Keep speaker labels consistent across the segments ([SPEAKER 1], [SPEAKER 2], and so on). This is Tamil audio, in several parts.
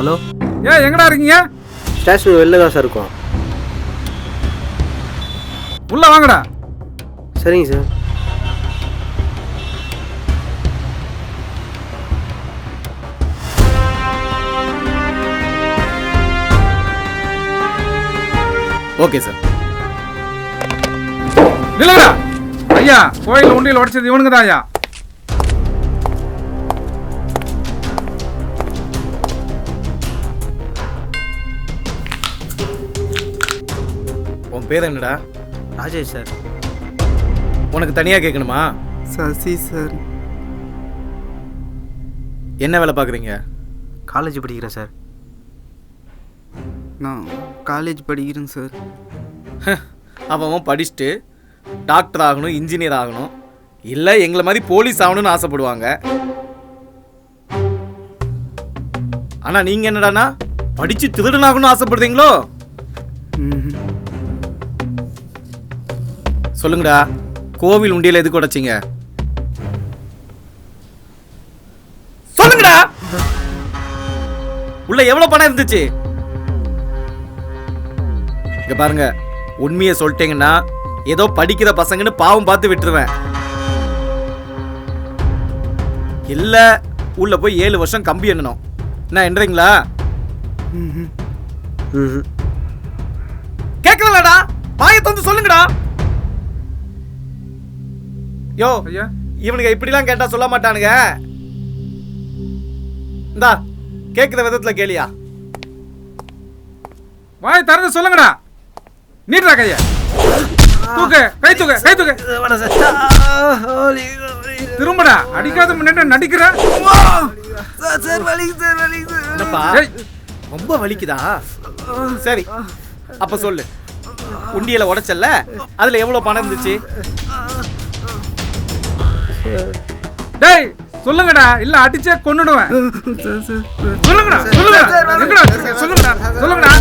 [SPEAKER 1] ஹலோ,
[SPEAKER 2] எங்கடா இருக்கீங்க?
[SPEAKER 1] ஸ்டேஷன் வெளில தான் சார் இருக்கோம்.
[SPEAKER 2] உள்ள வாங்கடா.
[SPEAKER 1] சரிங்க சார்.
[SPEAKER 3] Okay sir.
[SPEAKER 2] நில்லுங்கடா. ஐயா, கோயில் உண்டியில் உடைச்சது இவனுங்க தான் ஐயா.
[SPEAKER 3] உன் பேர் என்னடா?
[SPEAKER 1] ராஜேஷ் சார்.
[SPEAKER 3] உனக்கு தனியாக கேட்கணுமா?
[SPEAKER 4] சசி சார்.
[SPEAKER 3] என்ன வேலை பார்க்குறீங்க?
[SPEAKER 1] காலேஜ் படிக்கிறேன் சார்.
[SPEAKER 4] நான் காலேஜ் படிக்கிறேன் சார்.
[SPEAKER 3] அவன் படிச்சுட்டு டாக்டர் ஆகணும், இன்ஜினியர் ஆகணும், இல்லை எங்களை மாதிரி போலீஸ் ஆகணும்னு ஆசைப்படுவாங்க. ஆனால் நீங்கள் என்னடானா படித்து திருடனாகணும்னு ஆசைப்படுறீங்களோ? சொல்லுங்கடா, கோவில் உண்டியல் எதுக்கு உடைச்சிங்க? சொல்லுங்கடா. உள்ள எவ்வளவு பணம் இருந்துச்சு? இங்க பாருங்க, உண்மையை சொல்லிட்டீங்கன்னா ஏதோ படிக்கிற பசங்கன்னு பாவம் பார்த்து விட்டுருவேன். இல்ல உள்ள போய் 7 வருஷம் கம்பி எண்ணணும். என்ன என்றீங்களா? கேட்கலடா, பாயத்தை வந்து சொல்லுங்கடா. யோ
[SPEAKER 2] ஐயா,
[SPEAKER 3] இவனுங்க இப்படிலாம் கேட்டா சொல்ல மாட்டானுங்க. இந்தா கேட்கிற விதத்துல கேளியா.
[SPEAKER 2] வாய் திறந்து சொல்லுங்கடா. நீட்ரா கைய. தூக்கு, கை தூக்கு, கை தூக்கு. திரும்படா. அடிக்காத முன்னாடி நடிக்கிற.
[SPEAKER 3] என்னப்பா ரொம்ப வலிக்குதா? சரி, அப்ப சொல்லு. உண்டியல உடைச்சல்ல, அதுல எவ்வளவு பணம் இருந்துச்சு?
[SPEAKER 2] டேய் சொல்லுங்கடா, இல்ல அடிச்சே கொன்னுடுவேன். சொல்லுங்கடா, சொல்லுங்கடா. எங்கடா சொல்லுங்கடா, சொல்லுங்கடா.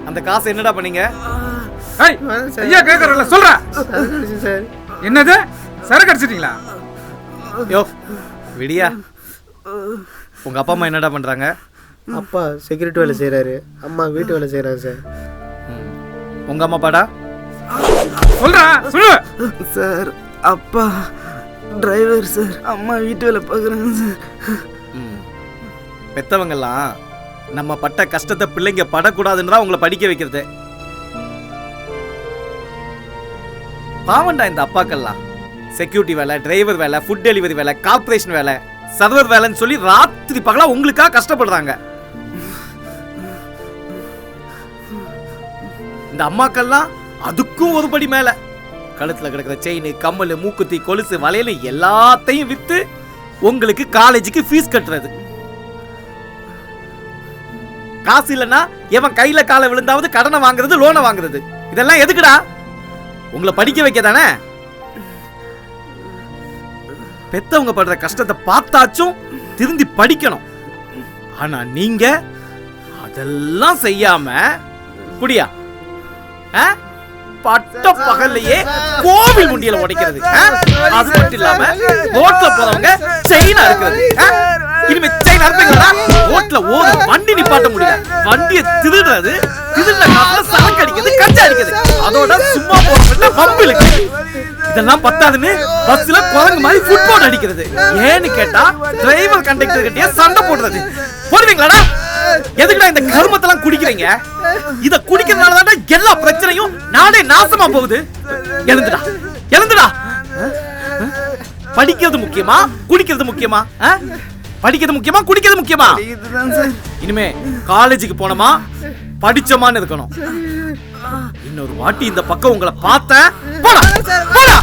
[SPEAKER 3] அந்த காசு என்னடா பண்ணீங்க?
[SPEAKER 2] ஐயா கேக்குறல சொல்ற. என்னது சரக்கு அடிச்சிட்டீங்களா?
[SPEAKER 3] யோ விடியா. உங்க அப்பா அம்மா என்னடா பண்றாங்க?
[SPEAKER 1] அப்பா செக்யூரிட்டி வேலை செய்கிறாரு, அம்மா வீட்டு வேலை செய்கிறாரு சார்.
[SPEAKER 3] உங்க அம்மா அப்பாடா?
[SPEAKER 2] சொல்றா, சொல்லு.
[SPEAKER 4] சார் அப்பா டிரைவர் சார், அம்மா வீட்டு வேலை பார்க்குறாங்க சார்.
[SPEAKER 3] பெத்தவங்கெல்லாம் நம்ம பட்ட கஷ்டத்தை பிள்ளைங்க படக்கூடாதுன்றா உங்களை படிக்க வைக்கிறது. பாவண்டா இந்த அப்பாக்கெல்லாம். செக்யூரிட்டி வேலை, டிரைவர் வேலை, ஃபுட் டெலிவரி வேலை, கார்பரேஷன் வேலை, சர்வர் வேலைன்னு சொல்லி ராத்திரி பகலா உங்களுக்காக கஷ்டப்படுறாங்க. இந்த அம்மாக்கெல்லாம் அதுக்கும் ஒரு படி மேல கழுத்துல கிடக்கிற செயின், கம்மல், மூக்குத்தி, கொலுசு, வளையல் எல்லாத்தையும் வித்து உங்களுக்கு காலேஜுக்கு ஃபீஸ் கட்டுறது. காசு இல்லைன்னா எவன் கையில காலை விழுந்தாவது கடனை வாங்குறது, லோனை வாங்குறது. இதெல்லாம் எதுக்குடா? உங்களை படிக்க வைக்க தானே. பெத்தவங்க படுற கஷ்டத்தை பார்த்தாச்சும் திருந்தி படிக்கணும். ஆனா நீங்க அதெல்லாம் செய்யாம குடியா பட்ட பகல்லையே கோவில் உண்டியல உடைக்கிறது. அது மட்டும் இல்லாம ரோட்ல போறவங்க செயின் அறுக்கிறது. இனிமே செயின் அறுப்பீங்களா? ரோட்ல ஒரு வண்டி நிப்பாட்ட முடியல, வண்டியை திருடுறது, திருடுற காசுல சரக்கு அடிக்கிறது, கஞ்சா அடிக்கிறது, அதோட சும்மா போறவங்க பம்பு இழுக்கிறது. இதெல்லாம் பத்தாதுன்னு பஸ்ல குரங்கு மாதிரி ஃபுட்பால் அடிக்கிறது. ஏன்னு கேட்டா டிரைவர் கண்டக்டர் கிட்டே சண்டை போடுறது. போடுவீங்களாடா? எதுக்குடா இந்த கருமத்தெல்லாம் குடிக்கிறீங்க? இத குடிக்கிறதுனால தான் எல்லா பிரச்சனையும் நாடே நாசமா போகுது. எழுந்துடா, எழுந்துடா. படிக்கிறது முக்கியமா, குடிக்கிறது முக்கியமா? படிக்கிறது முக்கியமா, குடிக்கிறது முக்கியமா? இனிமே காலேஜுக்கு போனோமா படிச்சோமான்னு இருக்கணும். இன்னொரு வாட்டி இந்த பக்கம் உங்களை பார்த்தேன் போடா, போடா.